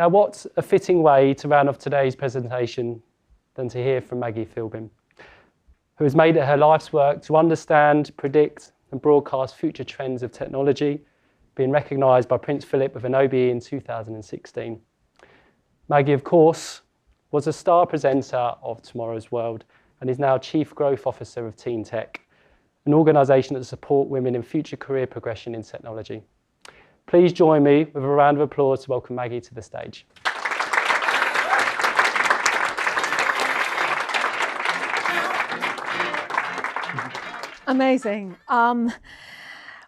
Now, what's a fitting way to round off today's presentation than to hear from Maggie Philbin, who has made it her life's work to understand, predict and broadcast future trends of technology, being recognised by Prince Philip with an OBE in 2016. Maggie, of course, was a star presenter of Tomorrow's World and is now Chief Growth Officer of TeenTech, an organisation that supports women in future career progression in technology. Please join me with a round of applause to welcome Maggie to the stage. Amazing. Well,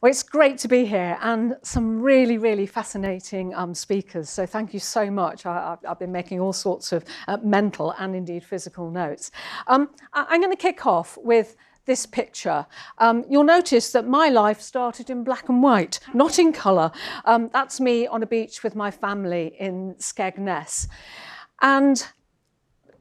it's great to be here and some really, really fascinating speakers. So thank you so much. I've been making all sorts of mental and indeed physical notes. I'm going to kick off with this picture. You'll notice that my life started in black and white, not in colour. That's me on a beach with my family in Skegness. And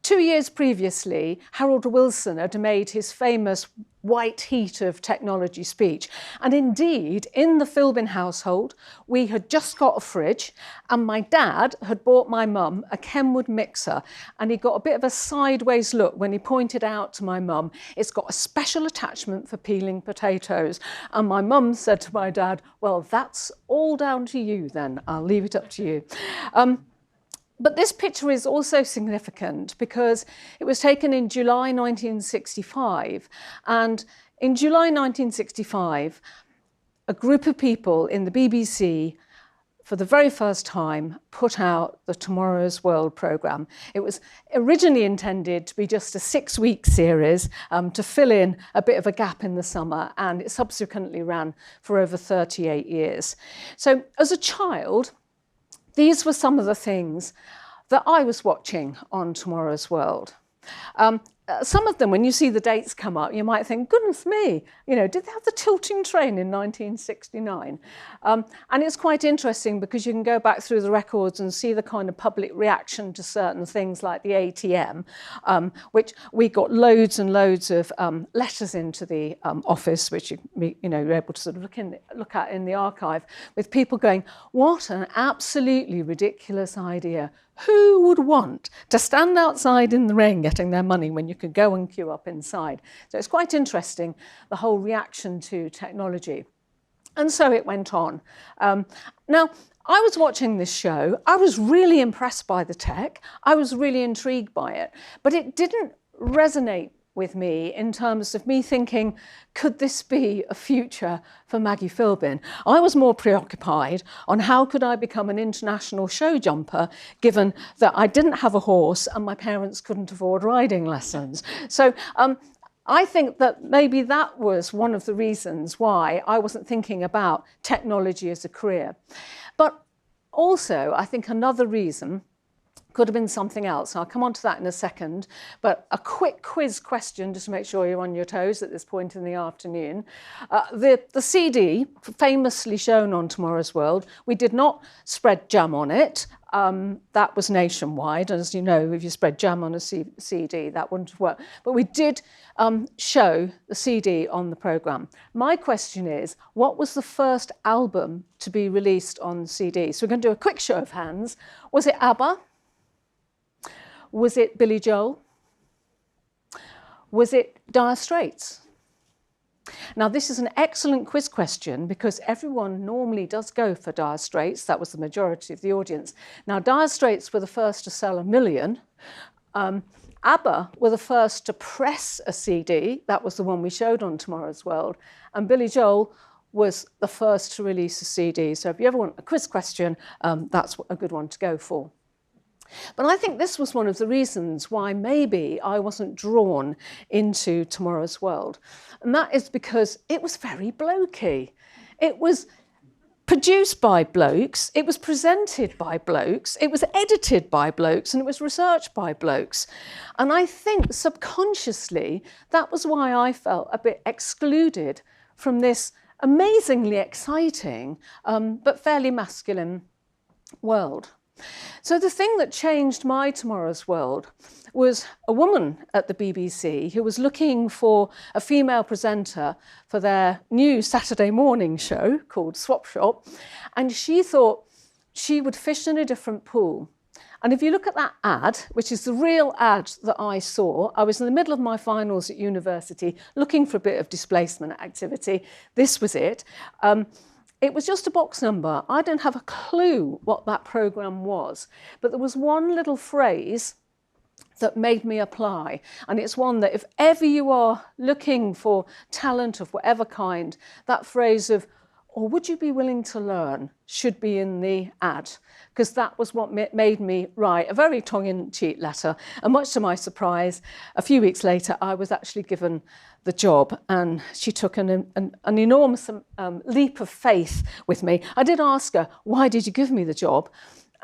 2 years previously, Harold Wilson had made his famous white heat of technology speech. And indeed, in the Philbin household, we had just got a fridge and my dad had bought my mum a Kenwood mixer, and he got a bit of a sideways look when he pointed out to my mum, it's got a special attachment for peeling potatoes. And my mum said to my dad, well, that's all down to you then, I'll leave it up to you. But this picture is also significant because it was taken in July 1965. And in July 1965, a group of people in the BBC, for the very first time, put out the Tomorrow's World programme. It was originally intended to be just a 6-week series to fill in a bit of a gap in the summer, and it subsequently ran for over 38 years. So as a child, these were some of the things that I was watching on Tomorrow's World. Some of them, when you see the dates come up, you might think, goodness me, you know, did they have the tilting train in 1969? And it's quite interesting because you can go back through the records and see the kind of public reaction to certain things like the ATM, which we got loads and loads of letters into the office, which you're able to sort of look at in the archive, with people going, what an absolutely ridiculous idea. Who would want to stand outside in the rain getting their money when you could go and queue up inside? So it's quite interesting, the whole reaction to technology. And so it went on. Now, I was watching this show. I was really impressed by the tech. I was really intrigued by it. But it didn't resonate with me in terms of me thinking, could this be a future for Maggie Philbin? I was more preoccupied on how could I become an international show jumper, given that I didn't have a horse and my parents couldn't afford riding lessons. So I think that maybe that was one of the reasons why I wasn't thinking about technology as a career. But also, I think another reason could have been something else. I'll come on to that in a second, but a quick quiz question just to make sure you're on your toes at this point in the afternoon. The CD, famously shown on Tomorrow's World, we did not spread jam on it. That was nationwide, and as you know, if you spread jam on a CD, that wouldn't work. But we did show the CD on the programme. My question is, what was the first album to be released on CD? So we're going to do a quick show of hands. Was it ABBA? Was it Billy Joel? Was it Dire Straits? Now, this is an excellent quiz question because everyone normally does go for Dire Straits. That was the majority of the audience. Now, Dire Straits were the first to sell 1 million. ABBA were the first to press a CD. That was the one we showed on Tomorrow's World. And Billy Joel was the first to release a CD. So if you ever want a quiz question, that's a good one to go for. But I think this was one of the reasons why maybe I wasn't drawn into Tomorrow's World. And that is because it was very blokey. It was produced by blokes, it was presented by blokes, it was edited by blokes, and it was researched by blokes. And I think subconsciously, that was why I felt a bit excluded from this amazingly exciting, but fairly masculine world. So the thing that changed my Tomorrow's World was a woman at the BBC who was looking for a female presenter for their new Saturday morning show called Swap Shop, and she thought she would fish in a different pool. And if you look at that ad, which is the real ad that I saw, I was in the middle of my finals at university looking for a bit of displacement activity. This was it. It was just a box number. I didn't have a clue what that programme was, but there was one little phrase that made me apply. And it's one that if ever you are looking for talent of whatever kind, that phrase of, or would you be willing to learn, should be in the ad, because that was what made me write a very tongue-in-cheek letter. And much to my surprise, a few weeks later, I was actually given the job, and she took an enormous leap of faith with me. I did ask her, why did you give me the job?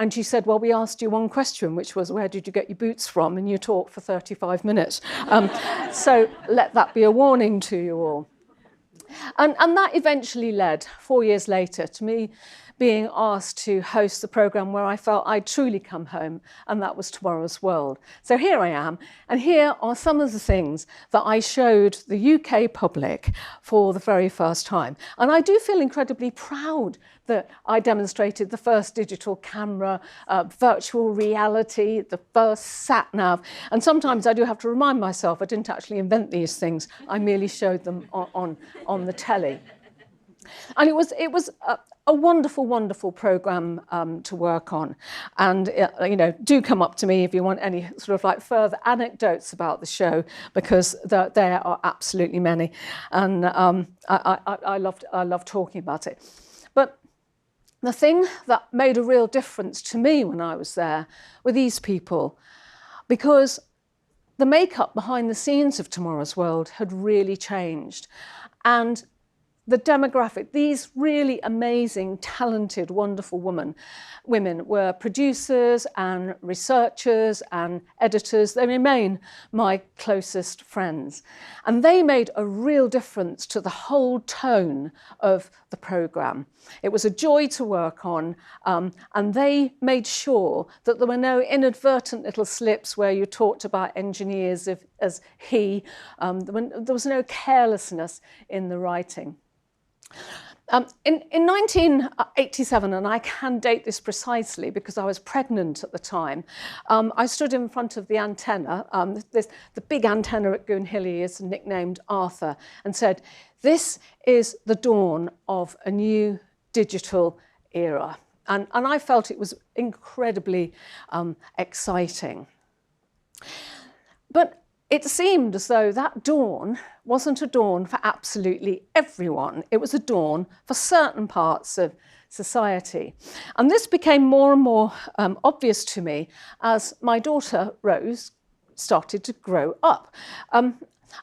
And she said, well, we asked you one question, which was, where did you get your boots from? And you talked for 35 minutes. So let that be a warning to you all. And that eventually led, 4 years later, to me being asked to host the programme where I felt I'd truly come home, and that was Tomorrow's World. So here I am, and here are some of the things that I showed the UK public for the very first time. And I do feel incredibly proud that I demonstrated the first digital camera, virtual reality, the first sat-nav. And sometimes I do have to remind myself I didn't actually invent these things. I merely showed them on the telly. And it was a wonderful, wonderful programme to work on. And, you know, do come up to me if you want any sort of like further anecdotes about the show, because there are absolutely many. And I love talking about it. But the thing that made a real difference to me when I was there were these people, because the makeup behind the scenes of Tomorrow's World had really changed. And the demographic, these really amazing, talented, wonderful women were producers and researchers and editors. They remain my closest friends. And they made a real difference to the whole tone of the programme. It was a joy to work on, and they made sure that there were no inadvertent little slips where you talked about engineers as he. There was no carelessness in the writing. In 1987, and I can date this precisely because I was pregnant at the time, I stood in front of the antenna. The big antenna at Goonhilly is nicknamed Arthur, and said, "This is the dawn of a new digital era." And I felt it was incredibly exciting. But it seemed as though that dawn wasn't a dawn for absolutely everyone. It was a dawn for certain parts of society. And this became more and more obvious to me as my daughter, Rose, started to grow up. And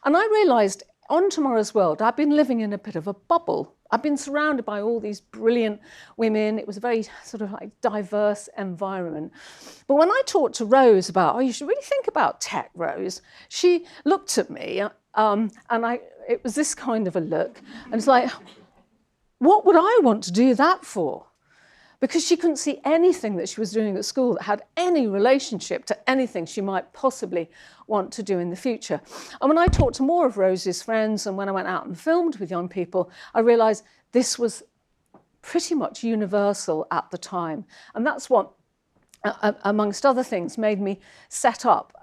I realised on Tomorrow's World, I've been living in a bit of a bubble. I've been surrounded by all these brilliant women. It was a very sort of like diverse environment. But when I talked to Rose about, oh, you should really think about tech, Rose, she looked at me and it was this kind of a look. And it's like, what would I want to do that for? Because she couldn't see anything that she was doing at school that had any relationship to anything she might possibly want to do in the future. And when I talked to more of Rose's friends and when I went out and filmed with young people, I realised this was pretty much universal at the time. And that's what, amongst other things, made me set up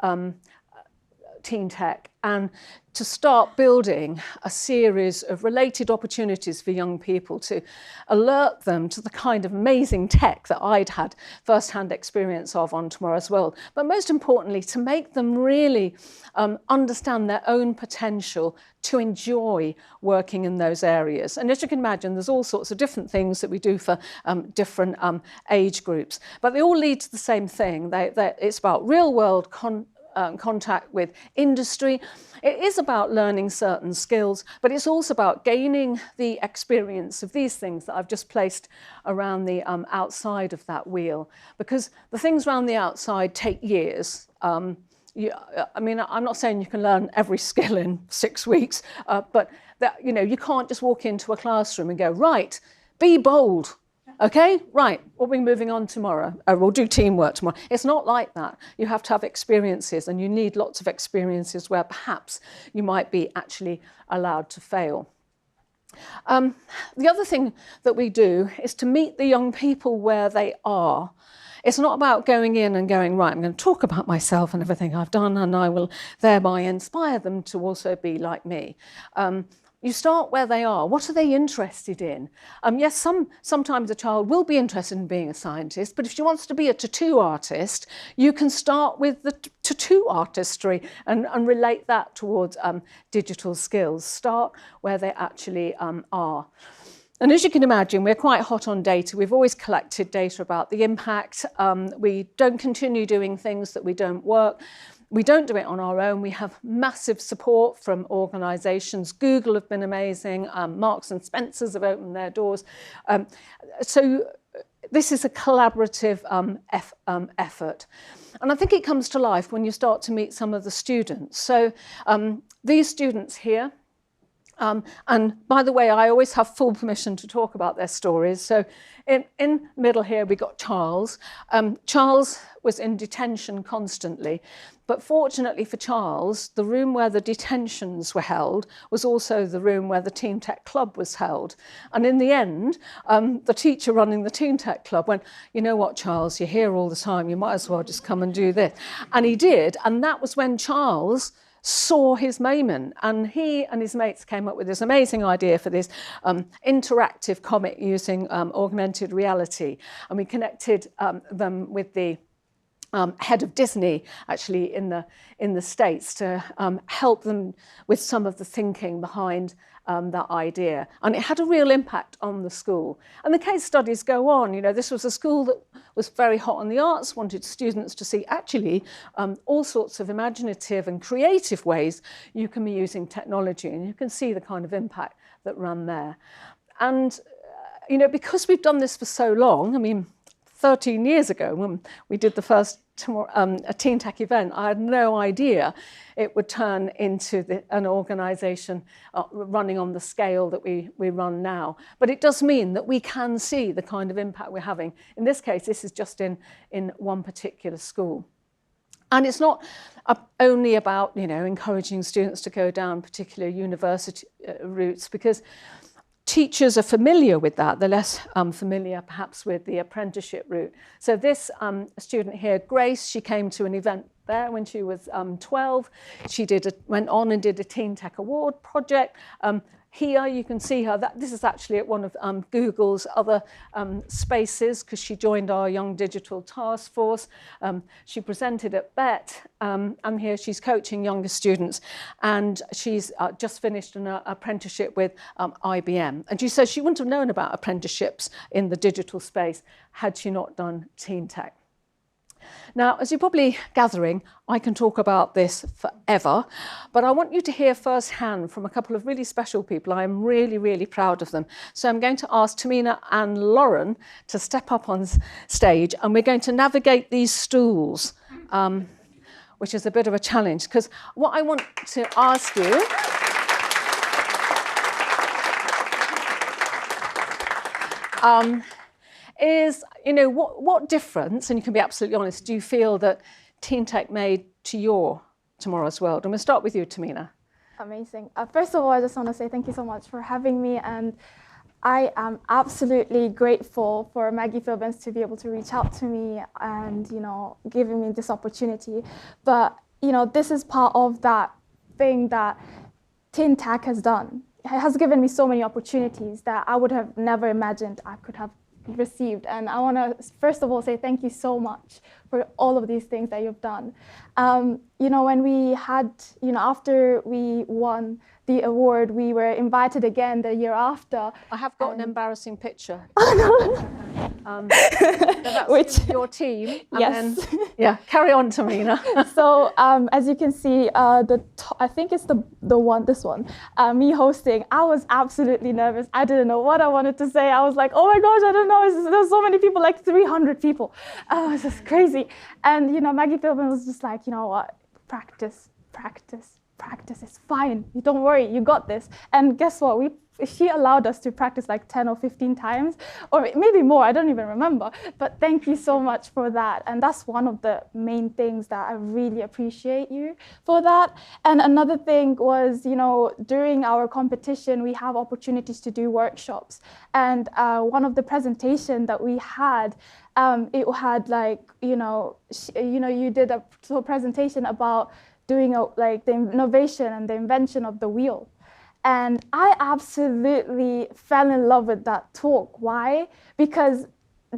TeenTech and to start building a series of related opportunities for young people to alert them to the kind of amazing tech that I'd had first-hand experience of on Tomorrow's World, but most importantly, to make them really understand their own potential to enjoy working in those areas. And as you can imagine, there's all sorts of different things that we do for different age groups, but they all lead to the same thing. It's about real-world contact with industry. It is about learning certain skills, but it's also about gaining the experience of these things that I've just placed around the outside of that wheel, because the things around the outside take years. I mean, I'm not saying you can learn every skill in 6 weeks, but that, you know, you can't just walk into a classroom and go, right, be bold. Okay, right, we'll be moving on tomorrow. We'll do teamwork tomorrow. It's not like that. You have to have experiences, and you need lots of experiences where perhaps you might be actually allowed to fail. The other thing that we do is to meet the young people where they are. it's not about going in and going, right, I'm going to talk about myself and everything I've done, and I will thereby inspire them to also be like me. You start where they are. What are they interested in? Yes, sometimes a child will be interested in being a scientist, but if she wants to be a tattoo artist, you can start with the tattoo artistry and relate that towards digital skills. Start where they actually are. And as you can imagine, we're quite hot on data. We've always collected data about the impact. We don't continue doing things that we don't work. We don't do it on our own. We have massive support from organisations. Google have been amazing. Marks and Spencer's have opened their doors. So this is a collaborative effort. And I think it comes to life when you start to meet some of the students. So these students here, and by the way, I always have full permission to talk about their stories. So in the middle here, we got Charles. Charles was in detention constantly. But fortunately for Charles, the room where the detentions were held was also the room where the TeenTech Club was held. And in the end, the teacher running the TeenTech Club went, you know what, Charles, you're here all the time. You might as well just come and do this. And he did. And that was when Charles saw his moment, and he and his mates came up with this amazing idea for this interactive comic using augmented reality, and we connected them with the head of Disney, actually in the States, to help them with some of the thinking behind that idea. And it had a real impact on the school. And the case studies go on. You know, this was a school that was very hot on the arts, wanted students to see actually all sorts of imaginative and creative ways you can be using technology. And you can see the kind of impact that ran there. And, you know, because we've done this for so long, I mean, 13 years ago when we did the first a TeenTech event, I had no idea it would turn into an organisation running on the scale that we run now. But it does mean that we can see the kind of impact we're having. In this case, this is just in one particular school. And it's not only about, you know, encouraging students to go down particular university routes, because teachers are familiar with that. They're less familiar perhaps with the apprenticeship route. So this student here, Grace, she came to an event there when she was 12. She went on and did a TeenTech Award project. Here you can see her. This is actually at one of Google's other spaces, because she joined our Young Digital Task Force. She presented at BET, and here she's coaching younger students. And she's just finished an apprenticeship with IBM. And she says she wouldn't have known about apprenticeships in the digital space had she not done TeenTech. Now, as you're probably gathering, I can talk about this forever, but I want you to hear firsthand from a couple of really special people. I'm really, really proud of them. So I'm going to ask Tamina and Lauren to step up on stage, and we're going to navigate these stools, which is a bit of a challenge, because what I want to ask you is, you know, what difference, and you can be absolutely honest, do you feel that TeenTech made to your tomorrow's world? And we'll start with you, Tamina. Amazing. First of all, I just want to say thank you so much for having me, and I am absolutely grateful for Maggie Philbin to be able to reach out to me and, you know, giving me this opportunity. But, you know, this is part of that thing that TeenTech has done. It has given me so many opportunities that I would have never imagined I could have received. And I want to first of all say thank you so much for all of these things that you've done. You know, when we had, you know, after we won the award, we were invited again the year after. I have got an embarrassing picture. Which your team. And yes. Then, yeah, carry on, Tamina. So as you can see, I think it's this one, me hosting. I was absolutely nervous. I didn't know what I wanted to say. I was like, oh my gosh, I don't know. There's so many people, like 300 people. It was just crazy. And, you know, Maggie Philbin was just like, you know what, practice. It's fine. You don't worry, you got this. And guess what? We she allowed us to practice like 10 or 15 times, or maybe more, I don't even remember. But thank you so much for that. And that's one of the main things that I really appreciate you for that. And another thing was, you know, during our competition, we have opportunities to do workshops. And one of the presentations that we had, it had like, you did a presentation about doing like the innovation and the invention of the wheel. And I absolutely fell in love with that talk. Why? Because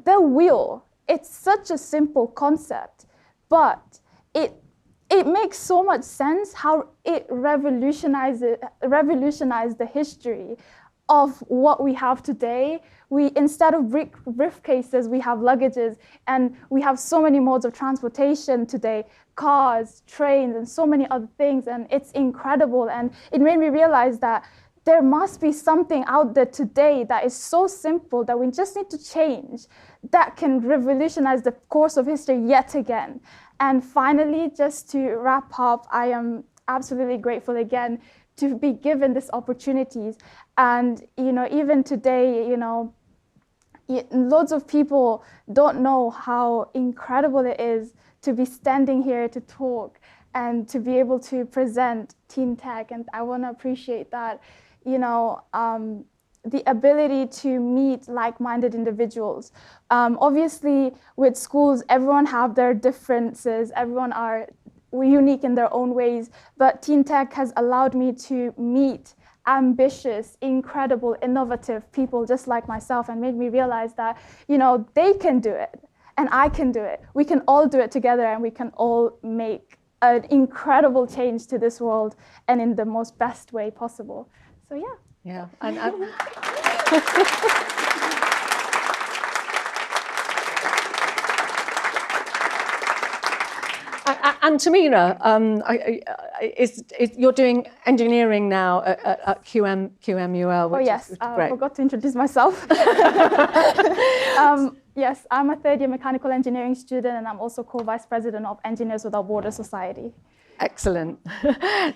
the wheel, it's such a simple concept, but it makes so much sense how it revolutionized the history of what we have today. Instead of briefcases, we have luggages, and we have so many modes of transportation today, cars, trains, and so many other things, and it's incredible. And it made me realize that there must be something out there today that is so simple that we just need to change, that can revolutionize the course of history yet again. And finally, just to wrap up, I am absolutely grateful again to be given these opportunities. And even today, loads of people don't know how incredible it is to be standing here to talk and to be able to present TeenTech. And I want to appreciate that, the ability to meet like-minded individuals. Obviously, with schools, everyone have their differences. Everyone are unique in their own ways. But TeenTech has allowed me to meet ambitious, incredible, innovative people just like myself, and made me realize that, they can do it and I can do it. We can all do it together, and we can all make an incredible change to this world, and in the most best way possible. So yeah. Yeah. And Tamina, you're doing engineering now at QMUL. Which is I forgot to introduce myself. Yes, I'm a third-year mechanical engineering student, and I'm also co-vice president of Engineers Without Borders Society. Excellent.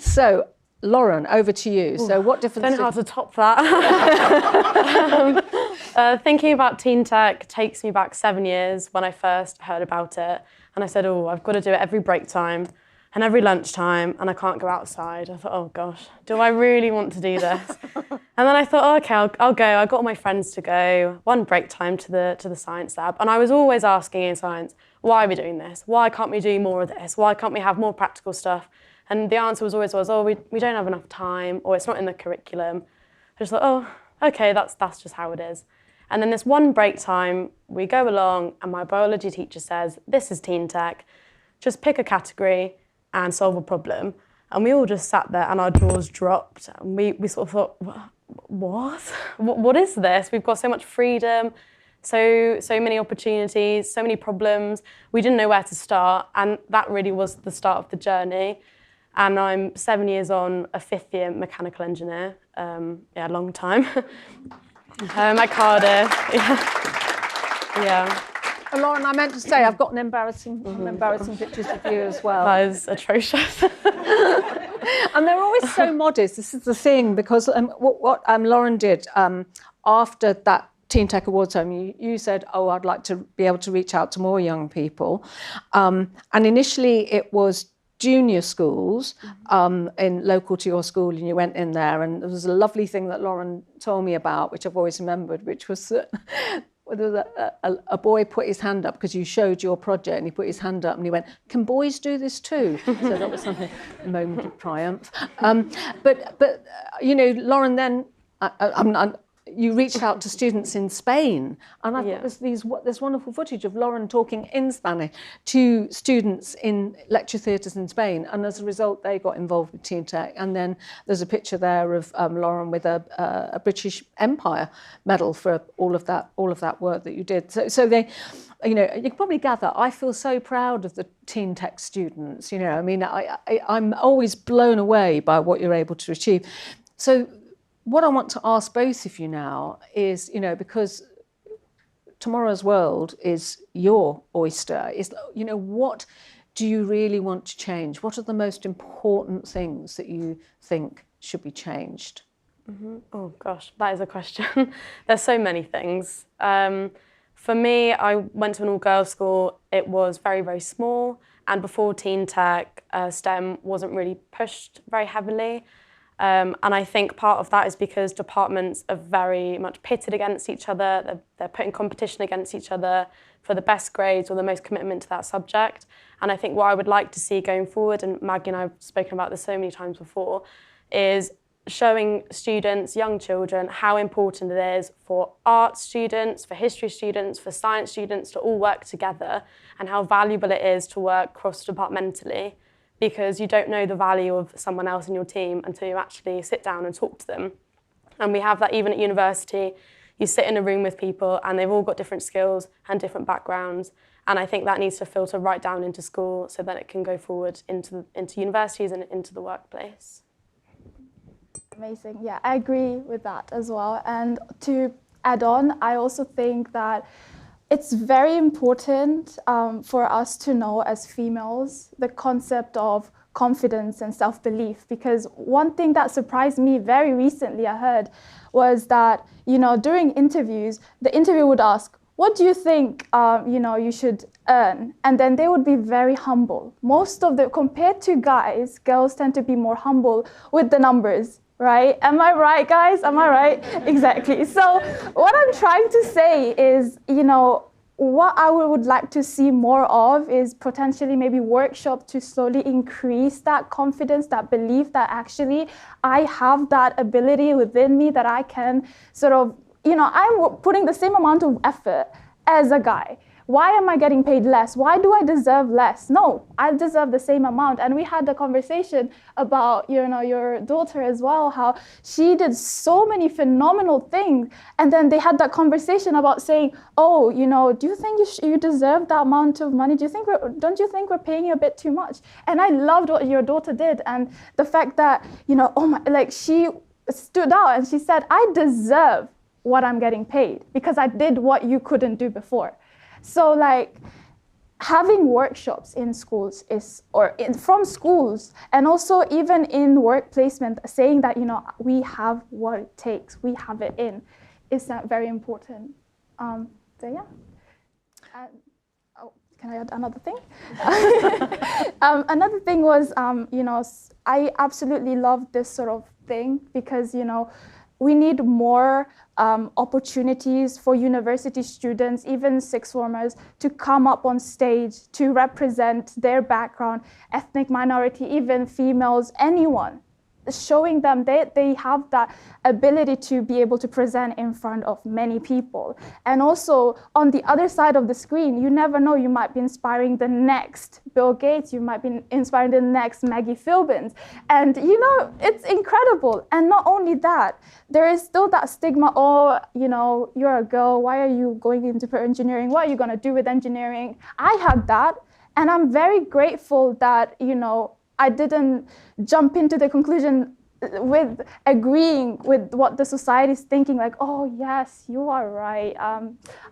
So, Lauren, over to you. Ooh, so what difference? I don't know how to top that. Thinking about TeenTech takes me back 7 years when I first heard about it. And I said, I've got to do it every break time and every lunchtime, and I can't go outside. I thought, oh gosh, do I really want to do this? And then I thought, okay, I'll go. I got all my friends to go one break time to the science lab. And I was always asking in science, why are we doing this? Why can't we do more of this? Why can't we have more practical stuff? And the answer was always, we don't have enough time, or it's not in the curriculum. I just thought, okay, that's just how it is. And then this one break time, we go along, and my biology teacher says, this is TeenTech, just pick a category and solve a problem. And we all just sat there, and our jaws dropped. And we sort of thought, what? What is this? We've got so much freedom, so many opportunities, so many problems. We didn't know where to start, and that really was the start of the journey. And I'm 7 years on, a fifth-year mechanical engineer. Long time. At Cardiff. Yeah. And Lauren, I meant to say, I've got some embarrassing pictures of you as well. That is atrocious. And they're always so modest. This is the thing, because what Lauren did after that TeenTech Awards home, you said, I'd like to be able to reach out to more young people. And initially it was junior schools in local to your school, and you went in there, and there was a lovely thing that Lauren told me about, which I've always remembered, which was that a boy put his hand up because you showed your project, and he put his hand up and he went, can boys do this too? So that was something, a moment of triumph. But Lauren, then you reached out to students in Spain, and I've got this wonderful footage of Lauren talking in Spanish to students in lecture theatres in Spain, and as a result they got involved with TeenTech. And then there's a picture there of Lauren with a British Empire medal for all of that work that you did. So they, you can probably gather, I feel so proud of the TeenTech students. I'm always blown away by what you're able to achieve. So what I want to ask both of you now is, because tomorrow's world is your oyster, is, what do you really want to change? What are the most important things that you think should be changed? Oh gosh, that is a question. There's so many things. For me, I went to an all-girls school. It was very, very small. And before TeenTech, STEM wasn't really pushed very heavily. And I think part of that is because departments are very much pitted against each other. They're put in competition against each other for the best grades or the most commitment to that subject. And I think what I would like to see going forward, and Maggie and I have spoken about this so many times before, is showing students, young children, how important it is for art students, for history students, for science students to all work together, and how valuable it is to work cross-departmentally, because you don't know the value of someone else in your team until you actually sit down and talk to them. And we have that even at university. You sit in a room with people and they've all got different skills and different backgrounds. And I think that needs to filter right down into school so that it can go forward into universities and into the workplace. Amazing. Yeah, I agree with that as well. And to add on, I also think that it's very important for us to know as females the concept of confidence and self-belief, because one thing that surprised me very recently I heard was that, during interviews, the interviewer would ask, what do you think, you should earn? And then they would be very humble. Compared to guys, girls tend to be more humble with the numbers. Right? Am I right, guys? Am I right? Exactly. So what I'm trying to say is, what I would like to see more of is potentially maybe workshops to slowly increase that confidence, that belief that actually I have that ability within me that I can sort of, I'm putting the same amount of effort as a guy. Why am I getting paid less? Why do I deserve less? No, I deserve the same amount. And we had a conversation about, your daughter as well, how she did so many phenomenal things. And then they had that conversation about saying, oh, do you think you deserve that amount of money? Don't you think we're paying you a bit too much? And I loved what your daughter did. And the fact that, she stood out and she said, I deserve what I'm getting paid because I did what you couldn't do before. So having workshops in schools from schools, and also even in work placement, saying that, we have what it takes, we have it in, is very important. So yeah. Can I add another thing? Another thing was, I absolutely love this sort of thing because, we need more opportunities for university students, even sixth formers, to come up on stage to represent their background, ethnic minority, even females, anyone. Showing them they have that ability to be able to present in front of many people. And also on the other side of the screen, you never know, you might be inspiring the next Bill Gates, you might be inspiring the next Maggie Philbin. And it's incredible. And not only that, there is still that stigma, you're a girl, why are you going into engineering? What are you gonna do with engineering? I had that, and I'm very grateful that, I didn't jump into the conclusion with agreeing with what the society is thinking, like, oh, yes, you are right.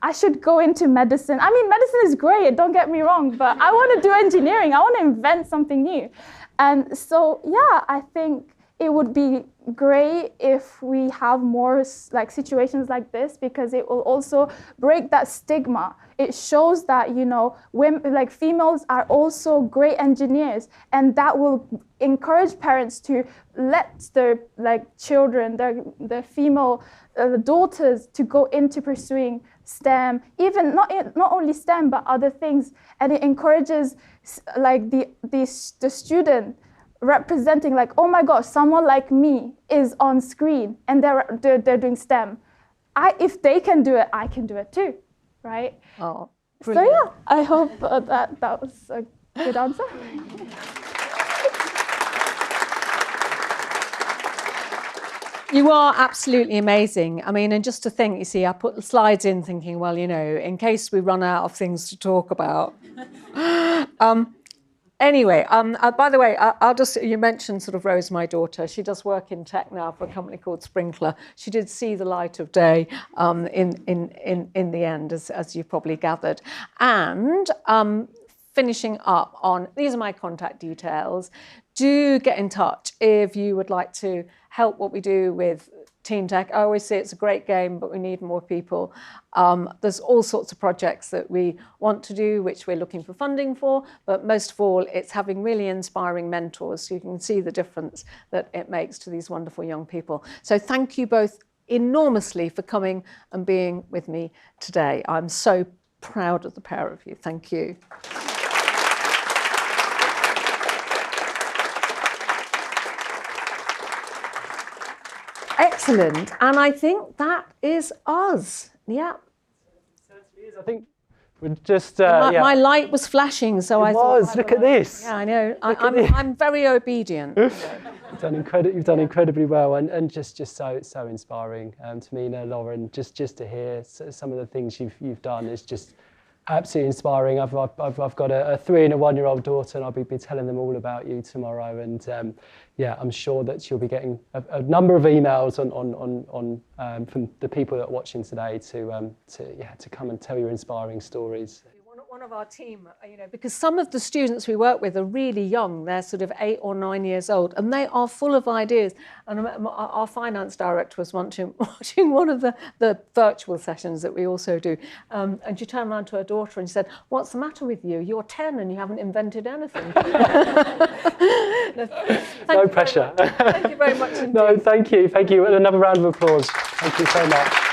I should go into medicine. I mean, medicine is great, don't get me wrong, but I want to do engineering. I want to invent something new. And so, yeah, I think it would be great if we have more situations like this, because it will also break that stigma. It shows that, women, females are also great engineers, and that will encourage parents to let their children, their female daughters, to go into pursuing STEM, even not only STEM but other things, and it encourages the student representing oh my gosh, someone like me is on screen and they're doing STEM. If they can do it, I can do it too, right? Oh, brilliant. So yeah, I hope that was a good answer. You are absolutely amazing. I mean, and just to think, you see, I put the slides in thinking, well, in case we run out of things to talk about. Anyway, by the way, you mentioned sort of Rose, my daughter. She does work in tech now for a company called Sprinkler. She did see the light of day in the end, as you've probably gathered. And finishing up on, these are my contact details. Do get in touch if you would like to help what we do with TeenTech. I always say it's a great game, but we need more people. There's all sorts of projects that we want to do, which we're looking for funding for, but most of all, it's having really inspiring mentors so you can see the difference that it makes to these wonderful young people. So thank you both enormously for coming and being with me today. I'm so proud of the pair of you. Thank you. Excellent. And I think that is us. Yeah. I think we're just... my light was flashing, so I thought... Look at this. Yeah, I know. I'm very obedient. You've done incredibly well, and just so inspiring. Tamina, Lauren, just to hear some of the things you've done is just absolutely inspiring. I've got a 3 and a 1-year-old daughter, and I'll be telling them all about you tomorrow. And yeah, I'm sure that you'll be getting a number of emails from the people that are watching today to come and tell your inspiring stories. One of our team, because some of the students we work with are really young. They're sort of 8 or 9 years old, and they are full of ideas. And our finance director was watching one of the virtual sessions that we also do. And she turned around to her daughter and she said, "What's the matter with you? You're 10 and you haven't invented anything." No pressure. Thank you very much indeed. No, thank you. And another round of applause. Thank you so much.